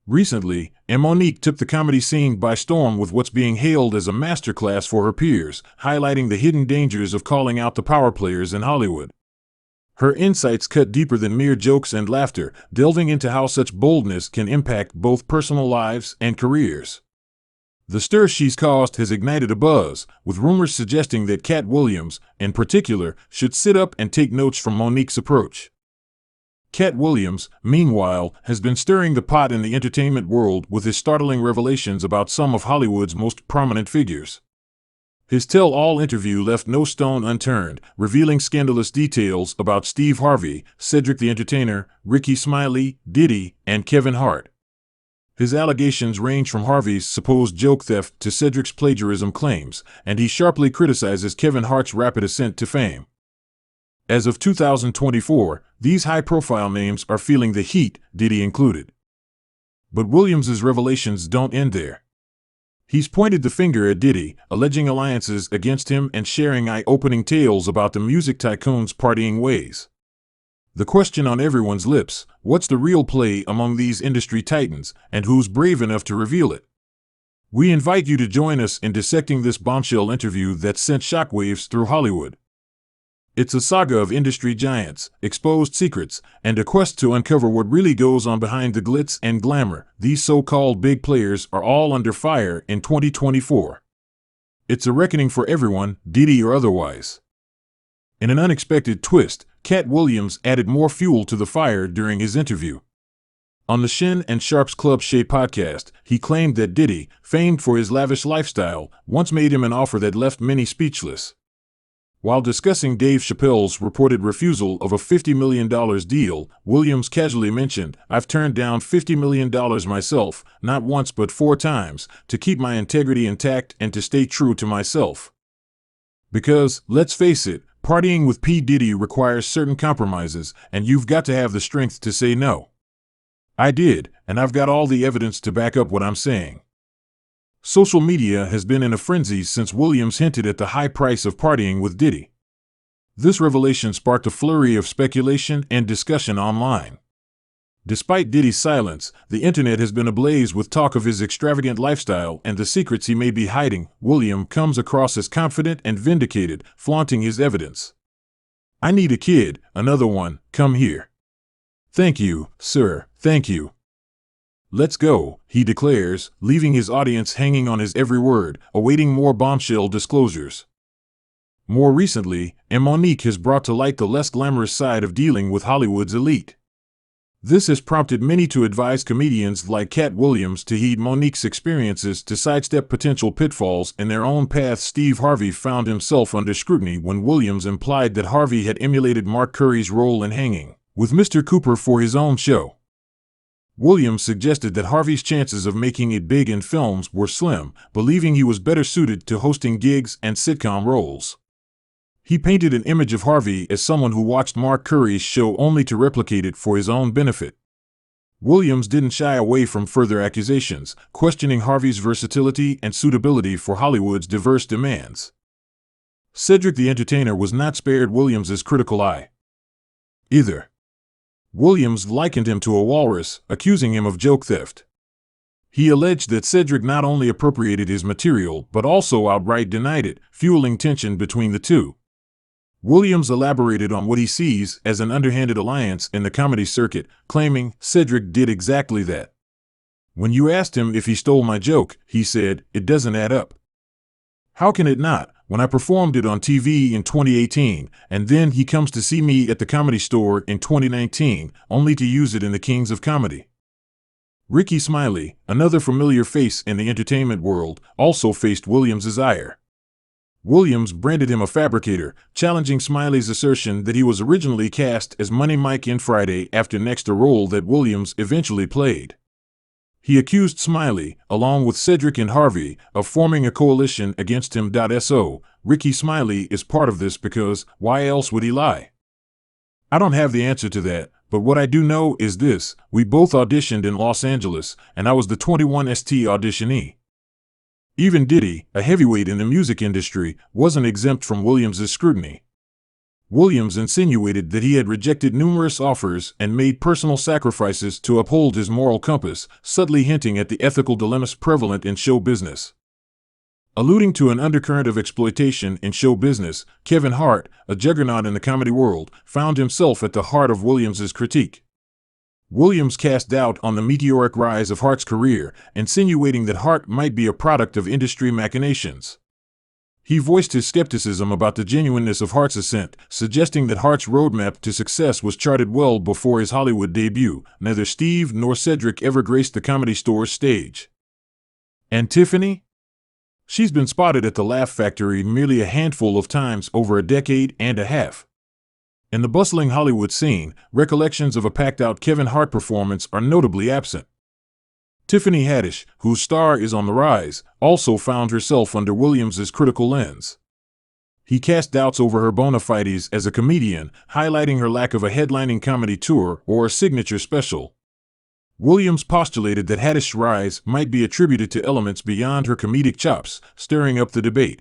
Recently, Monique took the comedy scene by storm with what's being hailed as a masterclass for her peers, highlighting the hidden dangers of calling out the power players in Hollywood. Her insights cut deeper than mere jokes and laughter, delving into how such boldness can impact both personal lives and careers. The stir she's caused has ignited a buzz, with rumors suggesting that Katt Williams, in particular, should sit up and take notes from Monique's approach. Katt Williams, meanwhile, has been stirring the pot in the entertainment world with his startling revelations about some of Hollywood's most prominent figures. His tell-all interview left no stone unturned, revealing scandalous details about Steve Harvey, Cedric the Entertainer, Rickey Smiley, Diddy, and Kevin Hart. His allegations range from Harvey's supposed joke theft to Cedric's plagiarism claims, and he sharply criticizes Kevin Hart's rapid ascent to fame. As of 2024, these high-profile names are feeling the heat, Diddy included. But Williams's revelations don't end there. He's pointed the finger at Diddy, alleging alliances against him and sharing eye-opening tales about the music tycoon's partying ways. The question on everyone's lips: what's the real play among these industry titans, and who's brave enough to reveal it? We invite you to join us in dissecting this bombshell interview that sent shockwaves through Hollywood. It's a saga of industry giants, exposed secrets, and a quest to uncover what really goes on behind the glitz and glamour. These so-called big players are all under fire in 2024. It's a reckoning for everyone, Diddy or otherwise. In an unexpected twist, Katt Williams added more fuel to the fire during his interview. On the Shin and Sharp's Club Shade podcast, he claimed that Diddy, famed for his lavish lifestyle, once made him an offer that left many speechless. While discussing Dave Chappelle's reported refusal of a $50 million deal, Williams casually mentioned, "I've turned down $50 million myself, not once but 4 times, to keep my integrity intact and to stay true to myself." Because, let's face it, partying with P. Diddy requires certain compromises, and you've got to have the strength to say no. I did, and I've got all the evidence to back up what I'm saying. Social media has been in a frenzy since Williams hinted at the high price of partying with Diddy. This revelation sparked a flurry of speculation and discussion online. Despite Diddy's silence, the internet has been ablaze with talk of his extravagant lifestyle and the secrets he may be hiding. Williams comes across as confident and vindicated, flaunting his evidence. "I need a kid, another one, come here." "Thank you, sir, thank you. Let's go," he declares, leaving his audience hanging on his every word, awaiting more bombshell disclosures. More recently, Monique has brought to light the less glamorous side of dealing with Hollywood's elite. This has prompted many to advise comedians like Katt Williams to heed Monique's experiences to sidestep potential pitfalls in their own path. Steve Harvey found himself under scrutiny when Williams implied that Harvey had emulated Mark Curry's role in Hanging with Mr. Cooper for his own show. Williams suggested that Harvey's chances of making it big in films were slim, believing he was better suited to hosting gigs and sitcom roles. He painted an image of Harvey as someone who watched Mark Curry's show only to replicate it for his own benefit. Williams didn't shy away from further accusations, questioning Harvey's versatility and suitability for Hollywood's diverse demands. Cedric the Entertainer was not spared Williams's critical eye either. Williams likened him to a walrus, accusing him of joke theft. He alleged that Cedric not only appropriated his material but also outright denied it, fueling tension between the two. Williams elaborated on what he sees as an underhanded alliance in the comedy circuit, claiming, "Cedric did exactly that. When you asked him if he stole my joke, he said, 'It doesn't add up.' How can it not, when I performed it on TV in 2018, and then he comes to see me at the Comedy Store in 2019, only to use it in The Kings of Comedy?" Rickey Smiley, another familiar face in the entertainment world, also faced Williams's ire. Williams branded him a fabricator, challenging Smiley's assertion that he was originally cast as Money Mike in Friday After Next, a role that Williams eventually played. He accused Smiley, along with Cedric and Harvey, of forming a coalition against him. So, Rickey Smiley is part of this because, why else would he lie? I don't have the answer to that, but what I do know is this: we both auditioned in Los Angeles, and I was the 21st auditionee. Even Diddy, a heavyweight in the music industry, wasn't exempt from Williams's scrutiny. Williams insinuated that he had rejected numerous offers and made personal sacrifices to uphold his moral compass, subtly hinting at the ethical dilemmas prevalent in show business. Alluding to an undercurrent of exploitation in show business, Kevin Hart, a juggernaut in the comedy world, found himself at the heart of Williams's critique. Williams cast doubt on the meteoric rise of Hart's career, insinuating that Hart might be a product of industry machinations. He voiced his skepticism about the genuineness of Hart's ascent, suggesting that Hart's roadmap to success was charted well before his Hollywood debut. Neither Steve nor Cedric ever graced the Comedy Store's stage. And Tiffany? She's been spotted at the Laugh Factory merely a handful of times over a decade and a half. In the bustling Hollywood scene, recollections of a packed-out Kevin Hart performance are notably absent. Tiffany Haddish, whose star is on the rise, also found herself under Williams's critical lens. He cast doubts over her bona fides as a comedian, highlighting her lack of a headlining comedy tour or a signature special. Williams postulated that Haddish's rise might be attributed to elements beyond her comedic chops, stirring up the debate.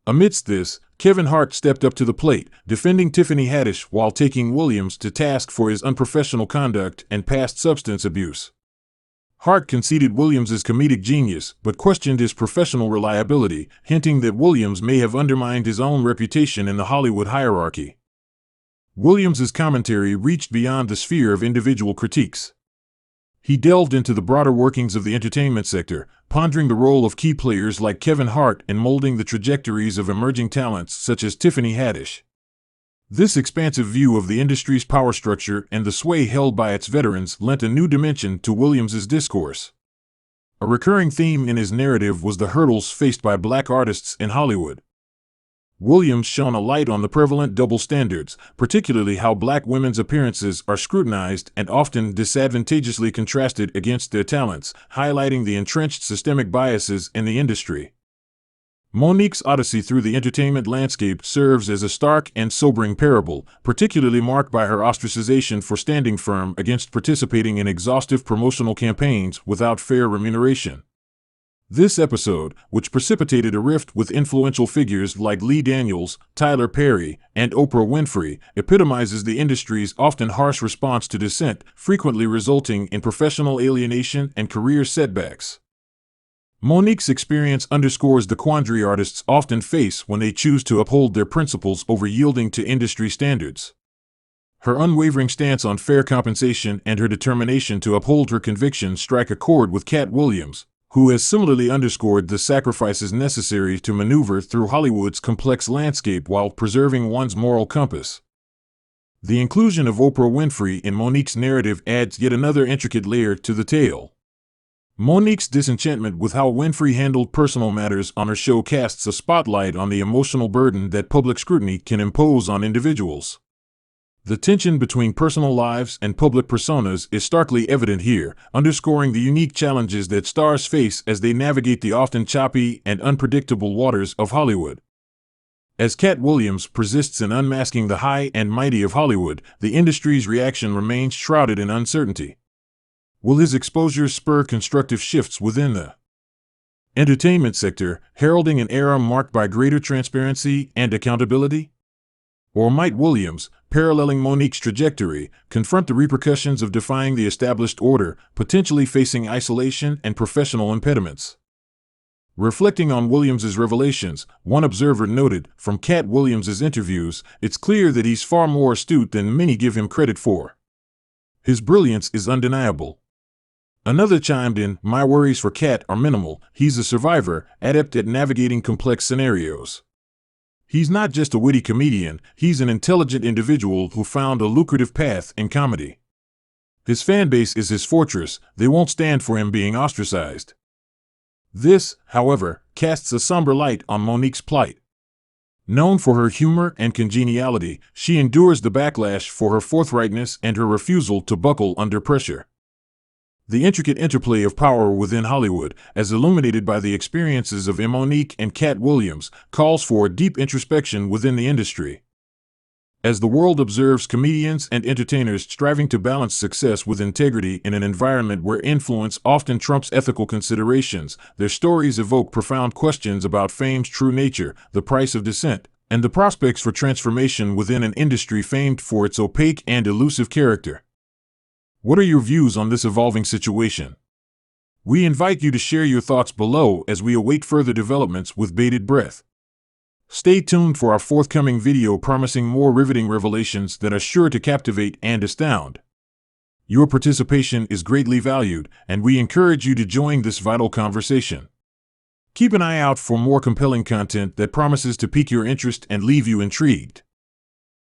Amidst this, Kevin Hart stepped up to the plate, defending Tiffany Haddish while taking Williams to task for his unprofessional conduct and past substance abuse. Hart conceded Williams's comedic genius, but questioned his professional reliability, hinting that Williams may have undermined his own reputation in the Hollywood hierarchy. Williams's commentary reached beyond the sphere of individual critiques. He delved into the broader workings of the entertainment sector, pondering the role of key players like Kevin Hart in molding the trajectories of emerging talents such as Tiffany Haddish. This expansive view of the industry's power structure and the sway held by its veterans lent a new dimension to Williams's discourse. A recurring theme in his narrative was the hurdles faced by black artists in Hollywood. Williams shone a light on the prevalent double standards, particularly how black women's appearances are scrutinized and often disadvantageously contrasted against their talents, highlighting the entrenched systemic biases in the industry. Monique's odyssey through the entertainment landscape serves as a stark and sobering parable, particularly marked by her ostracization for standing firm against participating in exhaustive promotional campaigns without fair remuneration. This episode, which precipitated a rift with influential figures like Lee Daniels, Tyler Perry, and Oprah Winfrey, epitomizes the industry's often harsh response to dissent, frequently resulting in professional alienation and career setbacks. Monique's experience underscores the quandary artists often face when they choose to uphold their principles over yielding to industry standards. Her unwavering stance on fair compensation and her determination to uphold her convictions strike a chord with Katt Williams, who has similarly underscored the sacrifices necessary to maneuver through Hollywood's complex landscape while preserving one's moral compass. The inclusion of Oprah Winfrey in Monique's narrative adds yet another intricate layer to the tale. Monique's disenchantment with how Winfrey handled personal matters on her show casts a spotlight on the emotional burden that public scrutiny can impose on individuals. The tension between personal lives and public personas is starkly evident here, underscoring the unique challenges that stars face as they navigate the often choppy and unpredictable waters of Hollywood. As Katt Williams persists in unmasking the high and mighty of Hollywood, the industry's reaction remains shrouded in uncertainty. Will his exposure spur constructive shifts within the entertainment sector, heralding an era marked by greater transparency and accountability? Or might Williams, paralleling Monique's trajectory, confront the repercussions of defying the established order, potentially facing isolation and professional impediments? Reflecting on Williams's revelations, one observer noted, from Katt Williams's interviews, it's clear that he's far more astute than many give him credit for. His brilliance is undeniable. Another chimed in, my worries for Katt are minimal, he's a survivor, adept at navigating complex scenarios. He's not just a witty comedian, he's an intelligent individual who found a lucrative path in comedy. His fan base is his fortress, they won't stand for him being ostracized. This, however, casts a somber light on Monique's plight. Known for her humor and congeniality, she endures the backlash for her forthrightness and her refusal to buckle under pressure. The intricate interplay of power within Hollywood, as illuminated by the experiences of Monique and Katt Williams, calls for a deep introspection within the industry. As the world observes comedians and entertainers striving to balance success with integrity in an environment where influence often trumps ethical considerations, their stories evoke profound questions about fame's true nature, the price of dissent, and the prospects for transformation within an industry famed for its opaque and elusive character. What are your views on this evolving situation? We invite you to share your thoughts below as we await further developments with bated breath. Stay tuned for our forthcoming video promising more riveting revelations that are sure to captivate and astound. Your participation is greatly valued, and we encourage you to join this vital conversation. Keep an eye out for more compelling content that promises to pique your interest and leave you intrigued.